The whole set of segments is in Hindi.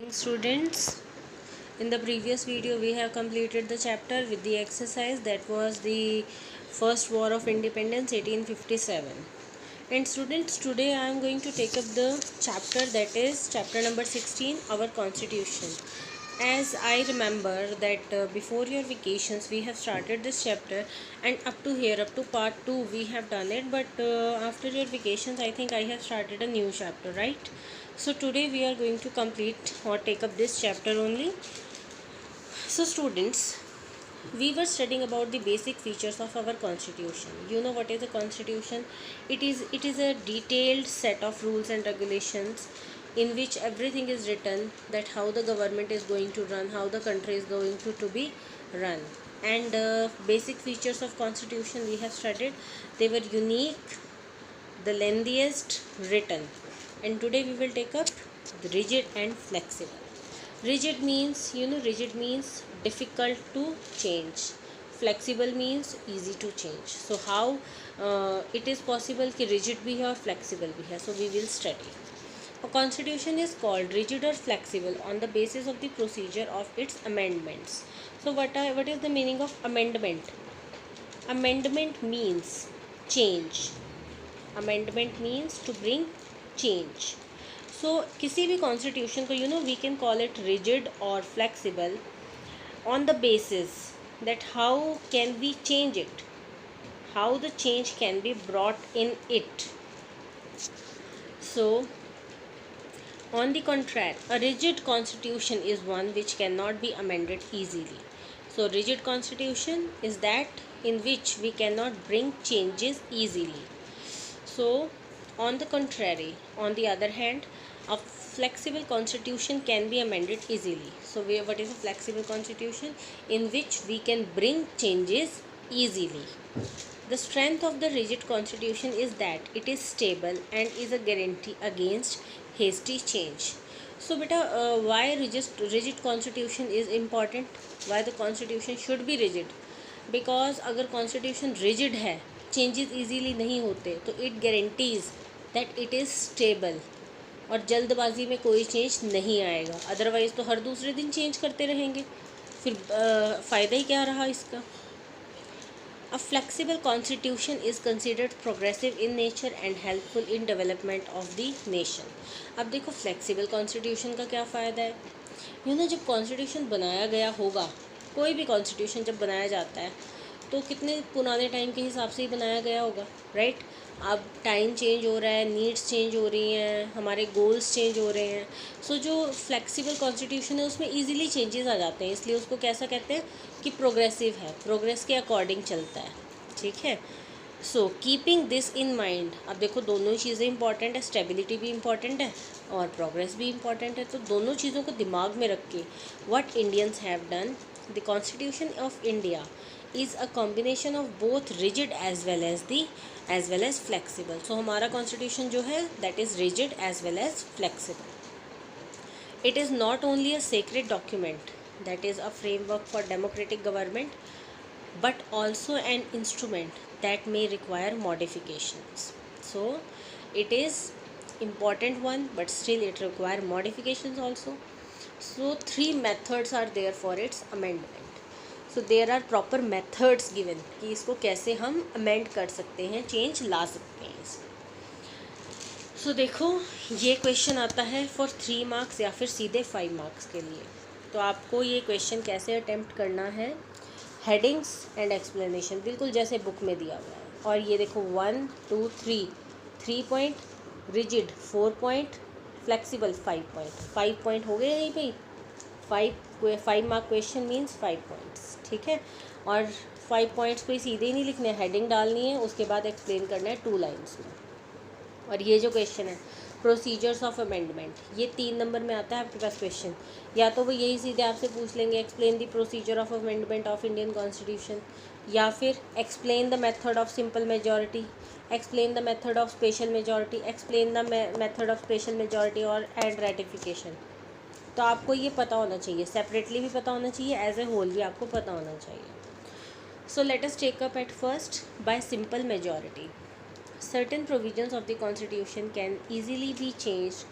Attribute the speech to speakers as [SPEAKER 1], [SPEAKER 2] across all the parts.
[SPEAKER 1] Students, in the previous video we have completed the chapter with the exercise that was the first war of independence 1857. And students, today I am going to take up the chapter that is chapter number 16, our constitution. As I remember that before your vacations we have started this chapter, and up to here, up to part 2 we have done it, but after your vacations I think I have started a new chapter, right? So today we are going to complete or take up this chapter only. So students, we were studying about the basic features of our constitution. You know what is a constitution? It is a detailed set of rules and regulations in which everything is written, that how the government is going to run, how the country is going to be run. And basic features of constitution we have studied. They were unique, the lengthiest, written. And today we will take up the rigid and flexible. Rigid means, rigid means difficult to change. Flexible means easy to change. So how it is possible कि rigid भी है और flexible भी है? So we will study. A constitution is called rigid or flexible on the basis of the procedure of its amendments. So what is the meaning of amendment? Amendment means change. Amendment means to bring change. So किसी भी कॉन्स्टिट्यूशन को we can call it rigid or flexible on the basis that how can we change it, how the change can be brought in it. So on the contrary, a rigid constitution is one which cannot be amended easily. So rigid constitution is that in which we cannot bring changes easily. So on the contrary, on the other hand, a flexible constitution can be amended easily. So what is a flexible constitution? In which we can bring changes easily. The strength of the rigid constitution is that it is stable and is a guarantee against hasty change. So beta, why rigid constitution is important? Why the constitution should be rigid? Because अगर constitution rigid है, changes easily नहीं होते, तो it guarantees that it is stable और जल्दबाजी में कोई चेंज नहीं आएगा. अदरवाइज़ तो हर दूसरे दिन चेंज करते रहेंगे, फिर फ़ायदा ही क्या रहा इसका. A flexible constitution is considered progressive in nature and helpful in development of the nation. अब देखो flexible constitution का क्या फ़ायदा है. जब constitution बनाया गया होगा, कोई भी constitution जब बनाया जाता है तो कितने पुराने टाइम के हिसाब से ही बनाया गया होगा, राइट. अब टाइम चेंज हो रहा है, नीड्स चेंज हो रही हैं, हमारे गोल्स चेंज हो रहे हैं. सो जो फ्लेक्सिबल कॉन्स्टिट्यूशन है उसमें इजीली चेंजेस आ जाते हैं, इसलिए उसको कैसा कहते हैं कि प्रोग्रेसिव है, प्रोग्रेस के अकॉर्डिंग चलता है. ठीक है. So keeping this in mind, अब देखो दोनों ही चीज़ें इंपॉर्टेंट है, स्टेबिलिटी भी इंपॉर्टेंट है और प्रोग्रेस भी इंपॉर्टेंट है. तो दोनों चीज़ों को दिमाग में रख के what Indians have done, the constitution of India is a combination of both rigid as well as flexible. So हमारा constitution जो है that is rigid as well as flexible. It is not only a sacred document that is a framework for democratic government, but also an instrument that may require modifications. So it is important one, but still it require modifications also. So 3 methods are there for its amendment. So there are proper methods given कि इसको कैसे हम अमेंड कर सकते हैं, चेंज ला सकते हैं इसमें. सो देखो ये क्वेश्चन आता है फॉर 3 मार्क्स या फिर सीधे 5 मार्क्स के लिए. तो आपको ये क्वेश्चन कैसे अटेम्प्ट करना है, हेडिंग्स एंड एक्सप्लेनेशन बिल्कुल जैसे बुक में दिया हुआ है. और ये देखो 1 2 3 point, rigid 4 point, flexible 5 point हो गए यहीं पे. 5 मार्क क्वेश्चन मीन्स 5 पॉइंट्स. ठीक है. और 5 पॉइंट्स कोई सीधे ही नहीं लिखने, हेडिंग डालनी है, उसके बाद एक्सप्लेन करना है 2 लाइन्स में. और ये जो क्वेश्चन है प्रोसीजर्स ऑफ अमेंडमेंट, ये 3 नंबर में आता है आपके पास क्वेश्चन. या तो वो यही सीधे आपसे पूछ लेंगे explain the procedure of amendment of Indian constitution, या फिर explain the method of simple majority, explain the method of special majority, explain the method of special majority और एंड रेटिफिकेशन. तो आपको ये पता होना चाहिए, सेपरेटली भी पता होना चाहिए, एज ए होल भी आपको पता होना चाहिए. So let us take up at first by simple majority. Certain provisions of the Constitution can easily be changed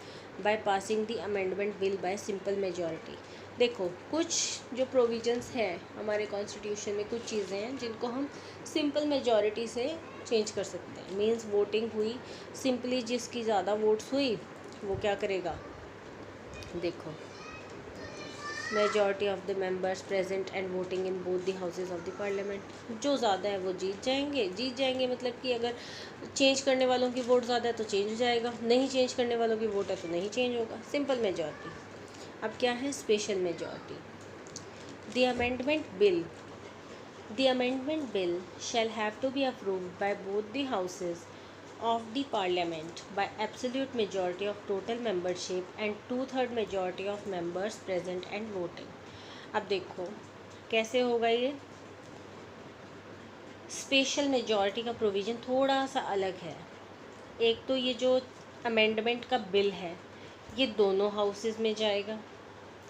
[SPEAKER 1] by passing the amendment bill by simple majority. देखो कुछ जो प्रोविजंस हैं हमारे कॉन्स्टिट्यूशन में, कुछ चीज़ें हैं जिनको हम सिंपल मेजॉरिटी से चेंज कर सकते हैं। मीन्स वोटिंग हुई, सिंपली जिसकी ज़्यादा वोट्स हुई वो क्या करेगा, देखो majority of the members present and voting in both the houses of the parliament, जो ज़्यादा है वो जीत जाएंगे। जीत जाएंगे मतलब कि अगर चेंज करने वालों की वोट ज़्यादा है तो चेंज हो जाएगा, नहीं चेंज करने वालों की वोट है तो नहीं चेंज होगा, सिंपल मेजॉरिटी। अब क्या है special majority. The amendment bill shall have to be approved by both the houses of the parliament by absolute majority of total membership and 2/3 majority of members present and voting। अब देखो कैसे होगा ये, स्पेशल मेजॉरिटी का प्रोविज़न थोड़ा सा अलग है। एक तो ये जो अमेंडमेंट का बिल है ये दोनों हाउसेज में जाएगा,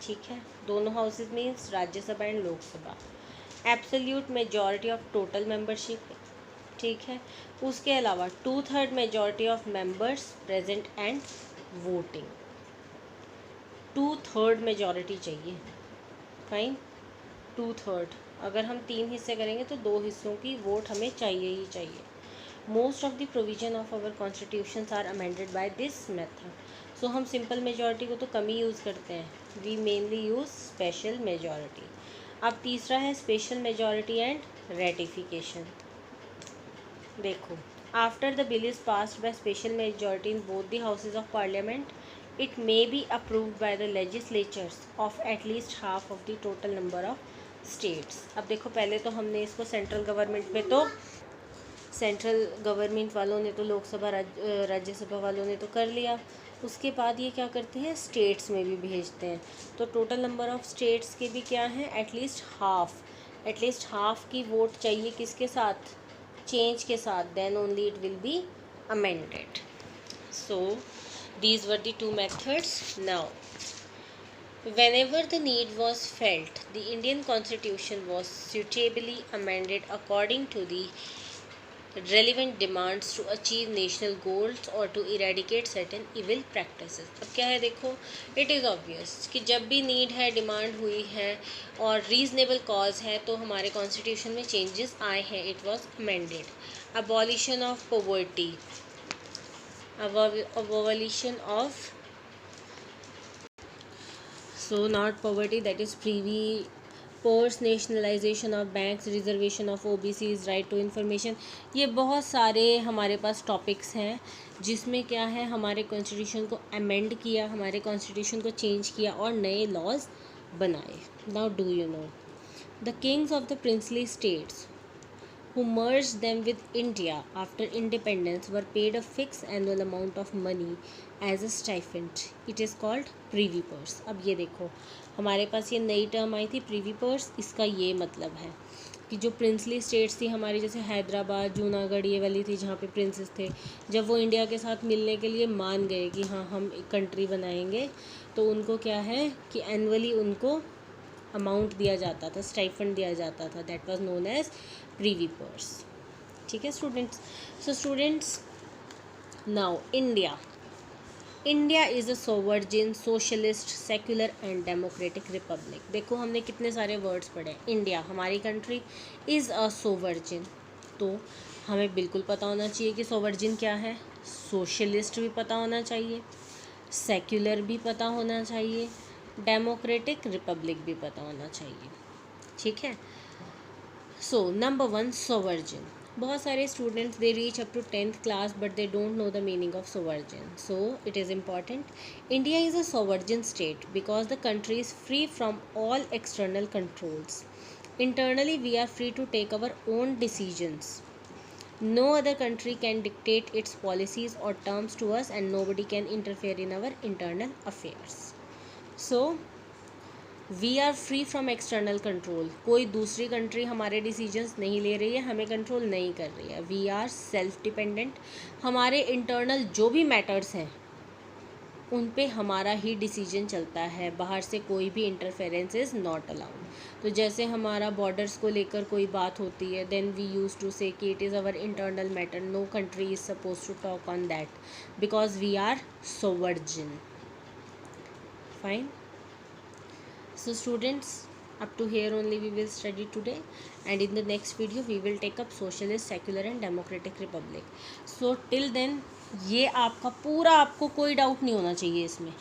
[SPEAKER 1] ठीक है, दोनों houses means Rajya Sabha and Lok Sabha. Absolute majority of total membership, ठीक है, उसके अलावा 2/3 majority of members present and voting. 2/3 majority चाहिए, फाइन, 2/3। अगर हम 3 हिस्से करेंगे तो 2 हिस्सों की वोट हमें चाहिए ही चाहिए। Most of the provision of our constitutions are amended by this method. So हम सिंपल मेजॉरिटी को तो कम ही यूज़ करते हैं, we mainly use special majority. अब तीसरा है स्पेशल मेजॉरिटी एंड रेटिफिकेशन। देखो after the bill is passed by special majority in both the houses of parliament it may be approved by the legislatures of at least half of the total number of states. अब देखो पहले तो हमने इसको सेंट्रल गवर्नमेंट में, तो सेंट्रल गवर्नमेंट वालों ने तो लोकसभा राज्यसभा वालों ने तो कर लिया, उसके बाद ये क्या करते हैं स्टेट्स में भी भेजते हैं। तो टोटल नंबर ऑफ स्टेट्स के भी क्या हैं, एटलीस्ट हाफ की वोट चाहिए, किसके साथ, चेंज के साथ, then only it will be amended. So these were the two methods. Now whenever the need was felt, the Indian constitution was suitably amended according to the relevant demands to achieve national goals or to eradicate certain evil practices। अब क्या है देखो, इट इज़ ऑब्वियस कि जब भी नीड है, डिमांड हुई है और रीजनेबल कॉज है तो हमारे कॉन्स्टिट्यूशन में चेंजेस आए हैं, it was amended. Abolition of poverty, abolition of, so not poverty, that is privy purse, nationalization of banks, reservation of OBC's right to information। ये बहुत सारे हमारे पास टॉपिक्स हैं जिसमें क्या है हमारे कॉन्स्टिट्यूशन को अमेंड किया, हमारे कॉन्स्टिट्यूशन को चेंज किया और नए लॉज बनाए। Now do you know the Kings of the princely states who merged them with India after independence were paid a fixed annual amount of money as a stipend. It is called privy purse। अब ये देखो हमारे पास ये नई टर्म आई थी प्रिवी पर्स, इसका ये मतलब है कि जो प्रिंसली स्टेट्स थी हमारी, जैसे हैदराबाद, जूनागढ़, ये वाली थी जहाँ पे प्रिंसेस थे, जब वो इंडिया के साथ मिलने के लिए मान गए कि हाँ हम एक कंट्री बनाएंगे, तो उनको क्या है कि एनुअली उनको अमाउंट दिया जाता था, स्टाइफंड दिया जाता था, that was known as privy purse. ठीक है students. So students now India is a sovereign, socialist, secular and democratic republic. देखो हमने कितने सारे वर्ड्स पढ़े। इंडिया हमारी कंट्री इज़ अ सोवर्जिन, तो हमें बिल्कुल पता होना चाहिए कि सोवर्जिन क्या है। सोशलिस्ट भी पता होना चाहिए, सेक्युलर भी पता होना चाहिए, डेमोक्रेटिक रिपब्लिक भी पता होना चाहिए। ठीक है। So number 1 sovereign. बहुत सारे students they reach up to 10th class but they don't know the meaning of sovereign, so it is important. India is a sovereign state because the country is free from all external controls. Internally we are free to take our own decisions. No other country can dictate its policies or terms to us and nobody can interfere in our internal affairs. So we are free from external control। कोई दूसरी कंट्री हमारे डिसीजंस नहीं ले रही है, हमें कंट्रोल नहीं कर रही है। We are self dependent। हमारे इंटरनल जो भी मैटर्स हैं उन पे हमारा ही डिसीजन चलता है, बाहर से कोई भी इंटरफेरेंस इज़ नॉट अलाउड। तो जैसे हमारा बॉर्डर्स को लेकर कोई बात होती है, then we use to say कि it is our internal matter, no country is suppose to talk on that because we are sovereign. fine. So students, up to here only we will study today, and in the next video we will take up socialist, secular and democratic republic. So till then ये आपका पूरा, आपको कोई डाउट नहीं होना चाहिए इसमें,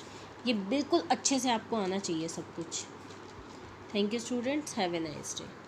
[SPEAKER 1] ये बिल्कुल अच्छे से आपको आना चाहिए सब कुछ. Thank you students, have a nice day.